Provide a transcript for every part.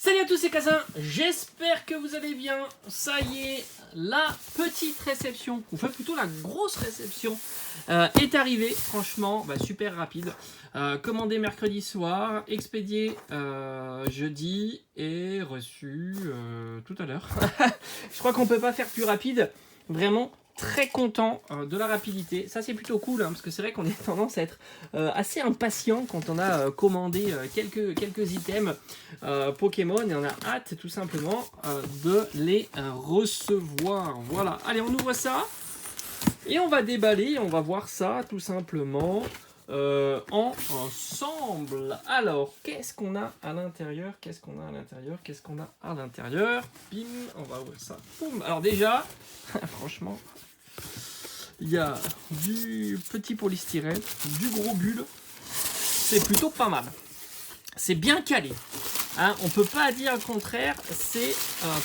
Salut à tous, c'est Kazin, j'espère que vous allez bien. Ça y est, la petite réception, ou enfin plutôt la grosse réception, est arrivée. Franchement, super rapide. Commandé mercredi soir, expédié jeudi et reçu tout à l'heure. Je crois qu'on peut pas faire plus rapide, vraiment. Très content de la rapidité, ça c'est plutôt cool parce que c'est vrai qu'on a tendance à être assez impatient quand on a commandé quelques items Pokémon et on a hâte tout simplement de les recevoir. Voilà, allez on ouvre ça et on va déballer, on va voir ça tout simplement ensemble. Alors qu'est-ce qu'on a à l'intérieur? Bim, on va ouvrir ça. Boum. Alors déjà, franchement, il y a du petit polystyrène, du gros bulle. C'est plutôt pas mal. C'est bien calé. Hein, on peut pas dire le contraire. C'est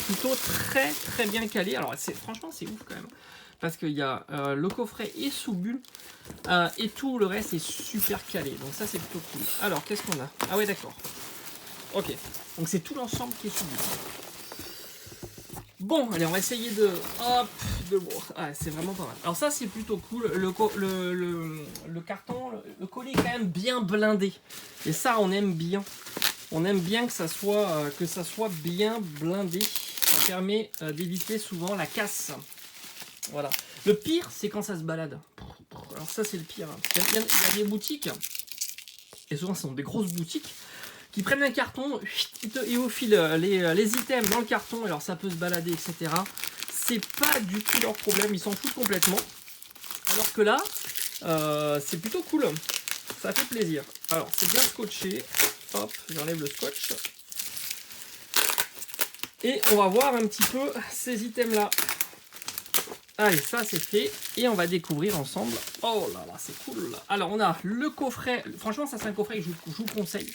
plutôt très très bien calé. Alors franchement c'est ouf quand même. Parce qu'il y a le coffret est sous bulle et tout le reste est super calé. Donc ça c'est plutôt cool. Alors qu'est-ce qu'on a? Ah ouais d'accord. Ok. Donc c'est tout l'ensemble qui est sous bulle. Bon, allez, on va essayer de voir. Ah, c'est vraiment pas mal. Alors ça, c'est plutôt cool. Le carton, le colis est quand même bien blindé. Et ça, on aime bien. On aime bien que ça soit bien blindé. Ça permet d'éviter souvent la casse. Voilà. Le pire, c'est quand ça se balade. Alors ça, c'est le pire. Il y a des boutiques, et souvent, ce sont des grosses boutiques, qui prennent un carton et au fil les items dans le carton, alors ça peut se balader, etc. C'est pas du tout leur problème, ils s'en foutent complètement. Alors que là, c'est plutôt cool, ça fait plaisir. Alors c'est bien scotché, hop, j'enlève le scotch. Et on va voir un petit peu ces items là. Allez, ça c'est fait, et on va découvrir ensemble. Oh là là, c'est cool. Alors on a le coffret, franchement ça c'est un coffret que je vous conseille.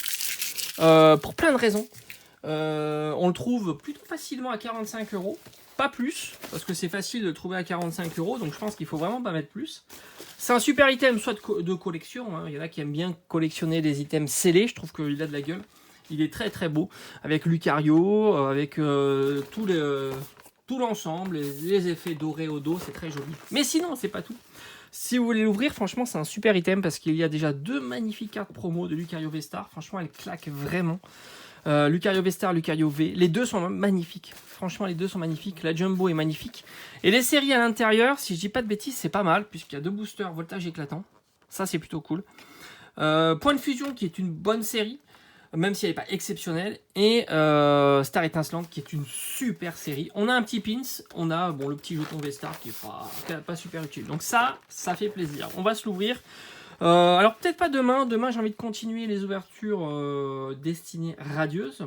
Pour plein de raisons. On le trouve plutôt facilement à 45 €, pas plus, parce que c'est facile de le trouver à 45 €, donc je pense qu'il faut vraiment pas mettre plus. C'est un super item, soit de collection, hein. Il y en a qui aiment bien collectionner des items scellés, je trouve qu'il a de la gueule. Il est très très beau, avec Lucario, avec tout l'ensemble, les effets dorés au dos, c'est très joli. Mais sinon, c'est pas tout. Si vous voulez l'ouvrir, franchement, c'est un super item parce qu'il y a déjà deux magnifiques cartes promo de Lucario V-Star. Franchement, elles claquent vraiment. Lucario V-Star, Lucario V, les deux sont magnifiques. Franchement, les deux sont magnifiques. La Jumbo est magnifique. Et les séries à l'intérieur, si je dis pas de bêtises, c'est pas mal puisqu'il y a deux boosters voltage éclatant. Ça, c'est plutôt cool. Point de fusion qui est une bonne série, même si elle n'est pas exceptionnelle, et Star Étincelante qui est une super série. On a un petit pins, on a le petit jeton V-Star qui est pas super utile. Donc ça fait plaisir. On va se l'ouvrir. Alors peut-être pas demain. Demain j'ai envie de continuer les ouvertures destinées radieuses.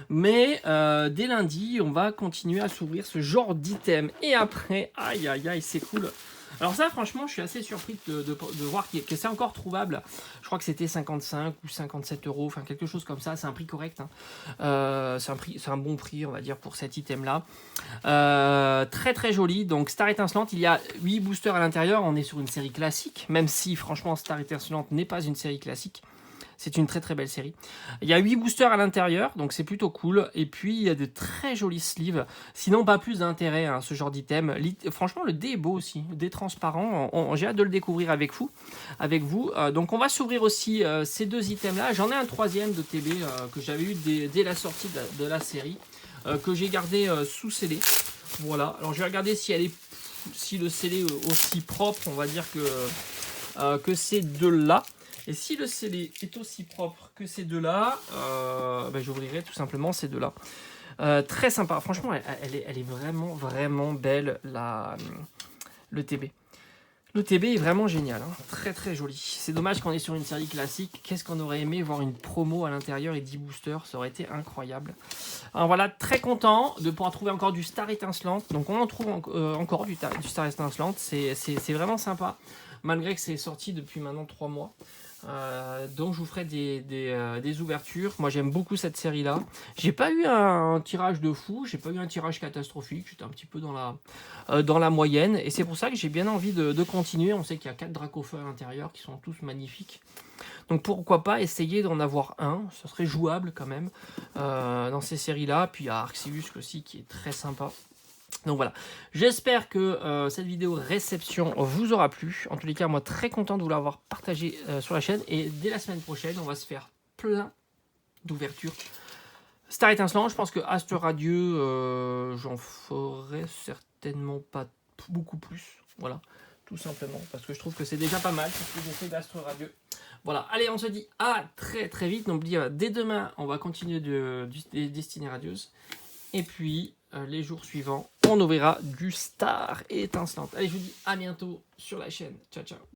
Mais dès lundi, on va continuer à s'ouvrir ce genre d'item. Et après, aïe aïe aïe, c'est cool. Alors ça, franchement, je suis assez surpris de voir que c'est encore trouvable. Je crois que c'était 55 ou 57 €, enfin quelque chose comme ça. C'est un prix correct. Hein. C'est un bon prix, on va dire, pour cet item-là. Très très joli. Donc Star Étincelante, il y a 8 boosters à l'intérieur. On est sur une série classique, même si franchement Star Étincelante n'est pas une série classique. C'est une très très belle série. Il y a 8 boosters à l'intérieur, donc c'est plutôt cool. Et puis il y a de très jolis sleeves. Sinon, pas plus d'intérêt, hein, ce genre d'item. Franchement, le dé est beau aussi. Le dé transparent. J'ai hâte de le découvrir avec vous. Donc on va s'ouvrir aussi ces deux items-là. J'en ai un troisième de TB que j'avais eu dès la sortie de la série. Que j'ai gardé sous scellé. Voilà. Alors je vais regarder si le scellé est aussi propre, on va dire, que ces deux-là. Et si le scellé est aussi propre que ces deux-là, j'ouvrirai tout simplement ces deux-là. Très sympa. Franchement, elle est vraiment, vraiment belle, le TB. Le TB est vraiment génial. Hein. Très, très joli. C'est dommage qu'on est sur une série classique. Qu'est-ce qu'on aurait aimé voir une promo à l'intérieur et 10 boosters. Ça aurait été incroyable. Alors voilà, très content de pouvoir trouver encore du Star Étincelante. Donc on en trouve encore du Star Étincelante. C'est vraiment sympa. Malgré que c'est sorti depuis maintenant 3 mois. Donc je vous ferai des ouvertures. Moi j'aime beaucoup cette série là. J'ai pas eu un tirage de fou, j'ai pas eu un tirage catastrophique, j'étais un petit peu dans la moyenne et c'est pour ça que j'ai bien envie de continuer. On sait qu'il y a 4 Dracofeu à l'intérieur qui sont tous magnifiques. Donc pourquoi pas essayer d'en avoir un, ça serait jouable quand même dans ces séries-là. Puis il y a Arceus aussi qui est très sympa. Donc voilà, j'espère que cette vidéo réception vous aura plu. En tous les cas, moi très content de vous l'avoir partagé sur la chaîne. Et dès la semaine prochaine, on va se faire plein d'ouvertures. Star étincelant, je pense que Astre radieux, j'en ferai certainement pas beaucoup plus. Voilà, tout simplement, parce que je trouve que c'est déjà pas mal ce que j'ai fait d'Astre radieux. Voilà, allez, on se dit à très très vite. N'oubliez pas, dès demain, on va continuer des Destinées radieuses. Et puis, les jours suivants, on ouvrira du Star étincelante. Allez, je vous dis à bientôt sur la chaîne. Ciao, ciao.